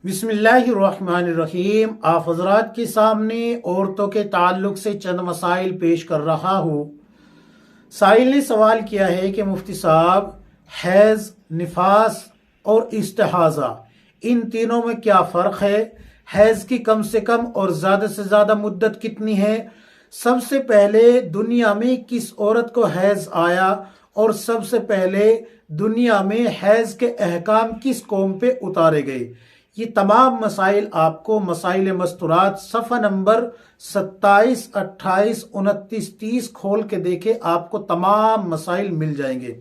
बिस्मिल्लाहिर्रहमानिर्रहीम। आप हजरात के सामने औरतों के ताल्लुक से चंद मसाइल पेश कर रहा हूँ। साइल ने सवाल किया है कि मुफ्ती साहब, हैज़, निफास और इस्तिहाज़ा, इन तीनों में क्या फ़र्क है? हैज़ की कम से कम और ज़्यादा से ज़्यादा मुद्दत कितनी है? सबसे पहले दुनिया में किस औरत को हैज़ आया और सबसे पहले दुनिया में हैज़ के अहकाम किस कौम पे उतारे गए? ये तमाम मसाइल आपको मसाइल मस्तूरात सफ़ा नंबर 27, 28, 29, 30 खोल के देखे, आपको तमाम मसाइल मिल जाएंगे।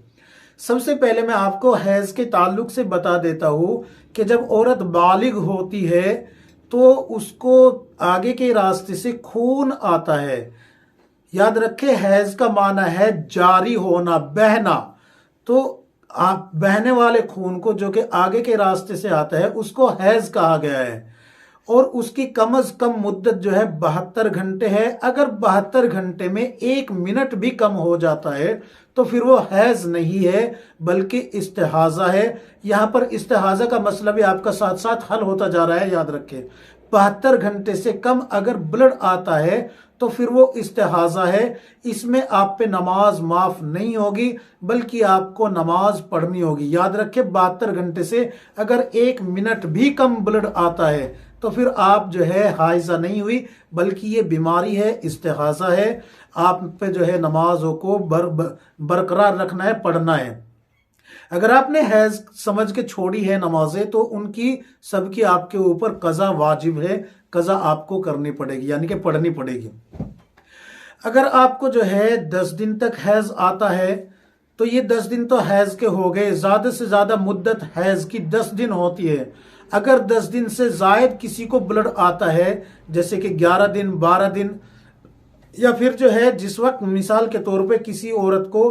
सबसे पहले मैं आपको हैज़ के ताल्लुक से बता देता हूँ कि जब औरत बालिग होती है तो उसको आगे के रास्ते से खून आता है। याद रखें, हैज़ का माना है जारी होना, बहना। तो आप बहने वाले खून को जो कि आगे के रास्ते से आता है उसको हैज कहा गया है। और उसकी कम अज कम मुद्दत जो है 72 घंटे है। अगर 72 घंटे में 1 मिनट भी कम हो जाता है तो फिर वो हैज नहीं है बल्कि इस्तिहाजा है। यहां पर इस्तिहाजा का मसला भी आपका साथ साथ हल होता जा रहा है। याद रखें, 72 घंटे से कम अगर ब्लड आता है तो फिर वो इस्तिहाजा है। इसमें आप पे नमाज माफ नहीं होगी बल्कि आपको नमाज पढ़नी होगी। याद रखें, 72 घंटे से अगर 1 मिनट भी कम ब्लड आता है तो फिर आप जो है हाइजा नहीं हुई बल्कि ये बीमारी है, इस्तिहाजा है। आप पे जो है नमाजों को बरकरार रखना है, पढ़ना है। अगर आपने हैज समझ के छोड़ी है नमाजें तो उनकी सबकी आपके ऊपर कज़ा वाजिब है, कज़ा आपको करनी पड़ेगी, यानी कि पढ़नी पड़ेगी। अगर आपको जो है 10 दिन तक हैज आता है तो ये 10 दिन तो हैज के हो गए। ज्यादा से ज्यादा मुद्दत हैज की 10 दिन होती है। अगर 10 दिन से जायद किसी को ब्लड आता है, जैसे कि 11 दिन, 12 दिन, या फिर जो है जिस वक्त मिसाल के तौर पे किसी औरत को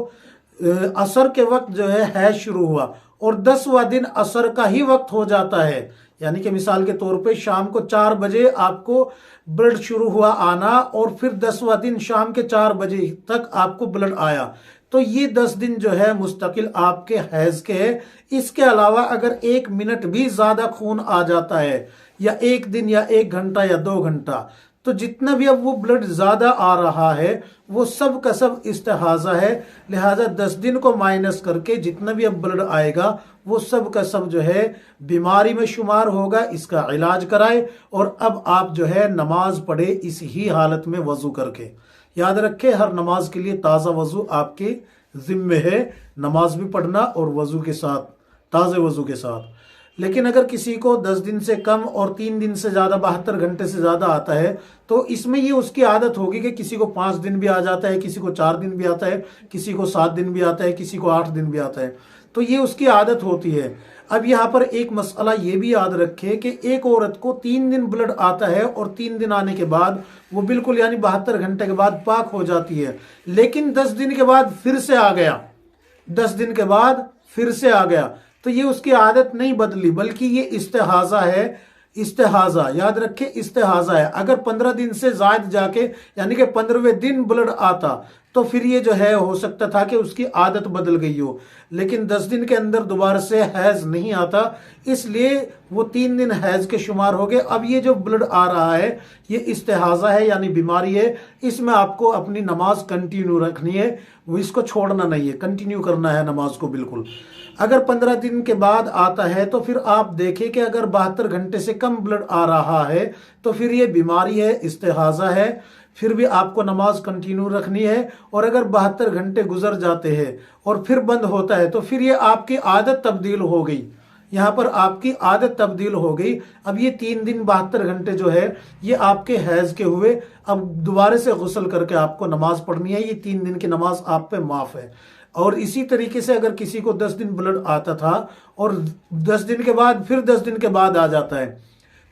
असर के वक्त जो है हैज शुरू हुआ और 10वां दिन असर का ही वक्त हो जाता है, यानी कि मिसाल के तौर पे शाम को 4 बजे आपको ब्लड शुरू हुआ आना और फिर 10वां दिन शाम के 4 बजे तक आपको ब्लड आया, तो ये 10 दिन जो है मुस्तकिल आपके हैज के है। इसके अलावा अगर 1 मिनट भी ज्यादा खून आ जाता है या 1 दिन या 1 घंटा या 2 घंटा, तो जितना भी अब वो ब्लड ज्यादा आ रहा है वो सब का सब इस्तिहाजा है। लिहाजा 10 दिन को माइनस करके जितना भी अब ब्लड आएगा वो सब का सब जो है बीमारी में शुमार होगा। इसका इलाज कराए और अब आप जो है नमाज पढ़े इस ही हालत में वजू करके। याद रखें, हर नमाज के लिए ताज़ा वजू आपके जिम्मे है, नमाज भी पढ़ना और वजू के साथ, ताज़े वजू के साथ। लेकिन अगर किसी को 10 दिन से कम और 3 दिन से ज्यादा, 72 घंटे से ज्यादा आता है तो इसमें ये उसकी आदत होगी कि किसी को 5 दिन भी आ जाता है, किसी को 4 दिन भी आता है, किसी को 7 दिन भी आता है, किसी को 8 दिन भी आता है, तो ये उसकी आदत होती है। अब यहाँ पर एक मसला ये भी याद रखे कि एक औरत को 3 दिन ब्लड आता है और 3 दिन आने के बाद वो बिल्कुल यानी 72 घंटे के बाद पाक हो जाती है, लेकिन 10 दिन के बाद फिर से आ गया, 10 दिन के बाद फिर से आ गया, तो ये उसकी आदत नहीं बदली बल्कि ये इस्तिहाजा है। इस्तिहाजा याद रखे, इस्तिहाजा है। अगर 15 दिन से जायद जाके यानी कि 15वें दिन ब्लड आता तो फिर ये जो है हो सकता था कि उसकी आदत बदल गई हो, लेकिन 10 दिन के अंदर दोबारा से हैज नहीं आता, इसलिए वो 3 दिन हैज के शुमार हो गए। अब ये जो ब्लड आ रहा है ये इस्तिहाजा है यानी बीमारी है। इसमें आपको अपनी नमाज कंटिन्यू रखनी है, वो इसको छोड़ना नहीं है, कंटिन्यू करना है नमाज को बिल्कुल। अगर 15 दिन के बाद आता है तो फिर आप देखें कि अगर 72 घंटे से कम ब्लड आ रहा है तो फिर ये बीमारी है, इस्तिहाजा है, फिर भी आपको नमाज कंटिन्यू रखनी है। और अगर 72 घंटे गुजर जाते हैं और फिर बंद होता है तो फिर ये आपकी आदत तब्दील हो गई, यहाँ पर आपकी आदत तब्दील हो गई। अब ये 3 दिन 72 घंटे जो है ये आपके हैज के हुए, अब दोबारा से गुस्ल करके आपको नमाज पढ़नी है। ये 3 दिन की नमाज आप पे माफ है। और इसी तरीके से अगर किसी को 10 दिन ब्लड आता था और 10 दिन के बाद फिर 10 दिन के बाद आ जाता है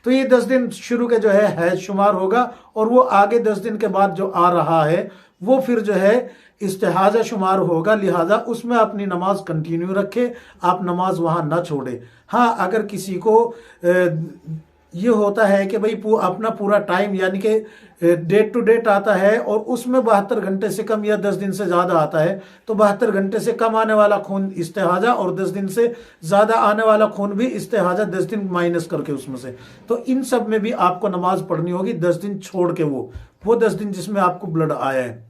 तो ये 10 दिन शुरू के जो है हैज शुमार होगा और वो आगे 10 दिन के बाद जो आ रहा है वो फिर जो है इस्तिहाजा शुमार होगा। लिहाजा उसमें अपनी नमाज कंटिन्यू रखे, आप नमाज वहां ना छोड़े। हाँ, अगर किसी को ये होता है कि भाई अपना पूरा टाइम यानी कि डेट टू डेट आता है और उसमें 72 घंटे से कम या 10 दिन से ज़्यादा आता है, तो 72 घंटे से कम आने वाला खून इस्तेहाजा और 10 दिन से ज़्यादा आने वाला खून भी इस्तेहाजा, 10 दिन माइनस करके उसमें से। तो इन सब में भी आपको नमाज पढ़नी होगी 10 दिन छोड़ के, वो 10 दिन जिसमें आपको ब्लड आया है।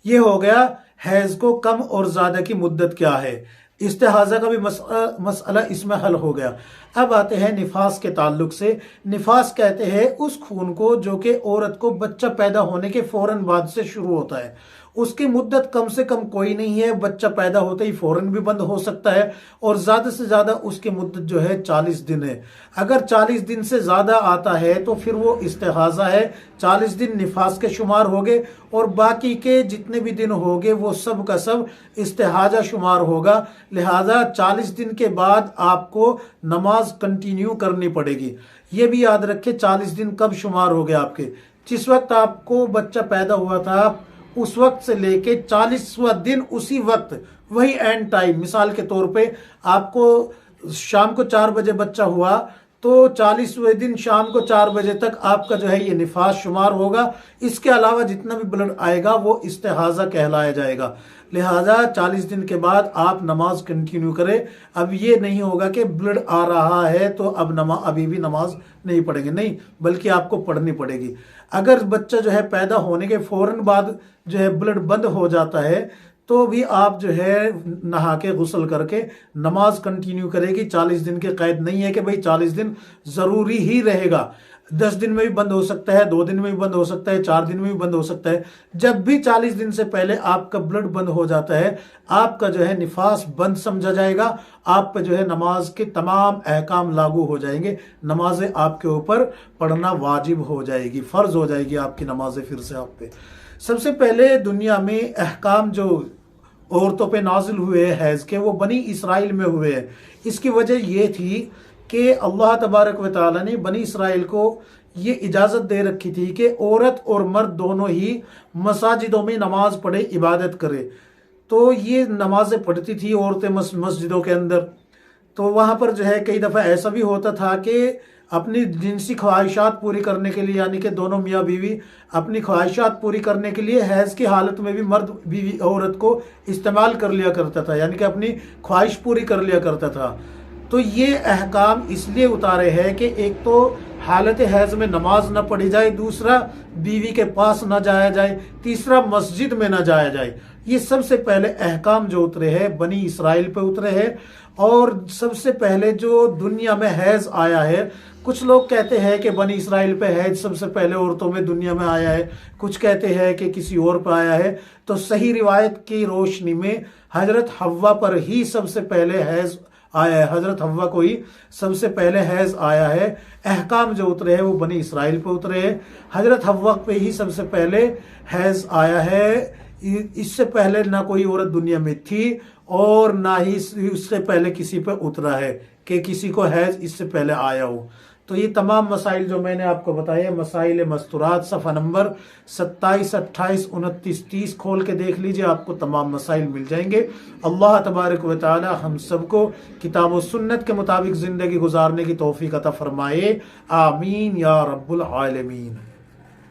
ये हो गया हैज को कम और ज़्यादा की मुद्दत क्या है। इस्तेहाजा का भी मसला इसमें हल हो गया। अब आते हैं निफास के ताल्लुक से। निफास कहते हैं उस खून को जो कि औरत को बच्चा पैदा होने के फौरन बाद से शुरू होता है। उसकी मुद्दत कम से कम कोई नहीं है, बच्चा पैदा होते ही फौरन भी बंद हो सकता है, और ज्यादा से ज्यादा उसकी मुद्दत जो है 40 दिन है। अगर 40 दिन से ज्यादा आता है तो फिर वो इस्तेहाजा है, 40 दिन निफास के शुमार हो गए, और बाकी के जितने भी दिन हो गए वो सब का सब इस्तेहाजा शुमार होगा। लिहाजा 40 दिन के बाद आपको नमाज कंटिन्यू करनी पड़ेगी। ये भी याद रखें 40 दिन कब शुमार हो गए आपके, जिस वक्त आपको बच्चा पैदा हुआ था उस वक्त से लेके 40वां दिन उसी वक्त, वही एंड टाइम। मिसाल के तौर पे आपको शाम को 4 बजे बच्चा हुआ तो 40वें दिन शाम को 4 बजे तक आपका जो है ये निफास शुमार होगा। इसके अलावा जितना भी ब्लड आएगा वो इस्तेहाजा कहलाया जाएगा। लिहाजा 40 दिन के बाद आप नमाज कंटिन्यू करें। अब ये नहीं होगा कि ब्लड आ रहा है तो अब अभी भी नमाज नहीं पढ़ेंगे, नहीं, बल्कि आपको पढ़नी पड़ेगी। अगर बच्चा जो है पैदा होने के फौरन बाद जो है ब्लड बंद हो जाता है तो भी आप जो है नहा के गुस्ल करके नमाज कंटिन्यू करेगी। 40 दिन के कैद नहीं है कि भाई 40 दिन जरूरी ही रहेगा। 10 दिन में भी बंद हो सकता है, 2 दिन में भी बंद हो सकता है, 4 दिन में भी बंद हो सकता है। जब भी 40 दिन से पहले आपका ब्लड बंद हो जाता है आपका जो है निफास बंद समझा जाएगा। आप पे जो है नमाज के तमाम अहकाम लागू हो जाएंगे, नमाजें आपके ऊपर पढ़ना वाजिब हो जाएगी, फर्ज हो जाएगी आपकी नमाजें फिर से आप पे। सबसे पहले दुनिया में अहकाम जो औरतों पे नाजिल हुए हैज के वो बनी इसराइल में हुए हैं। इसकी वजह ये थी कि अल्लाह तबारक व तआला ने बनी इसराइल को ये इजाज़त दे रखी थी कि औरत और मर्द दोनों ही मसाजिदों में नमाज पढ़े, इबादत करे। तो ये नमाजें पढ़ती थी औरतें मस्जिदों के अंदर। तो वहाँ पर जो है कई दफ़ा ऐसा भी होता था कि अपनी जिनसी ख्वाहिशात पूरी करने के लिए, यानी कि दोनों मियाँ बीवी अपनी ख्वाहिशात पूरी करने के लिए हैज़ की हालत में भी मर्द बीवी औरत को इस्तेमाल कर लिया करता था, यानी कि अपनी ख्वाहिश पूरी कर लिया करता था। तो ये अहकाम इसलिए उतारे हैं कि एक तो हालत हैज़ में नमाज न पढ़ी जाए, दूसरा बीवी के पास न जाया जाए, तीसरा मस्जिद में न जाया जाए। ये सबसे पहले अहकाम जो उतरे हैं बनी इसराइल पे उतरे हैं। और सबसे पहले जो दुनिया में हैज़ आया है, कुछ लोग कहते हैं कि बनी इसराइल पे हैज सबसे पहले औरतों में दुनिया में आया है, कुछ कहते हैं कि किसी और पर आया है। तो सही रिवायत की रोशनी में हजरत हव्वा पर ही सबसे पहले हैज आया है, हजरत हव्वा को ही सबसे पहले हैज आया है। अहकाम जो उतरे हैं वो बनी इसराइल पे उतरे हैं, हजरत हव्वा पे ही सबसे पहले हैज आया है। इससे पहले ना कोई औरत दुनिया में थी और ना ही उससे पहले किसी पे उतरा है कि किसी को हैज इससे पहले आया हो। तो ये तमाम मसाइल जो मैंने आपको बताए, मसाइल मस्तूरात, सफ़ा नंबर 27, 28, 29, 30 खोल के देख लीजिए, आपको तमाम मसाइल मिल जाएंगे। अल्लाह तबारक व तआला हम सबको किताब व सुन्नत के मुताबिक ज़िंदगी गुजारने की तौफीक अता फरमाए। आमीन या रब्बुल आलमीन।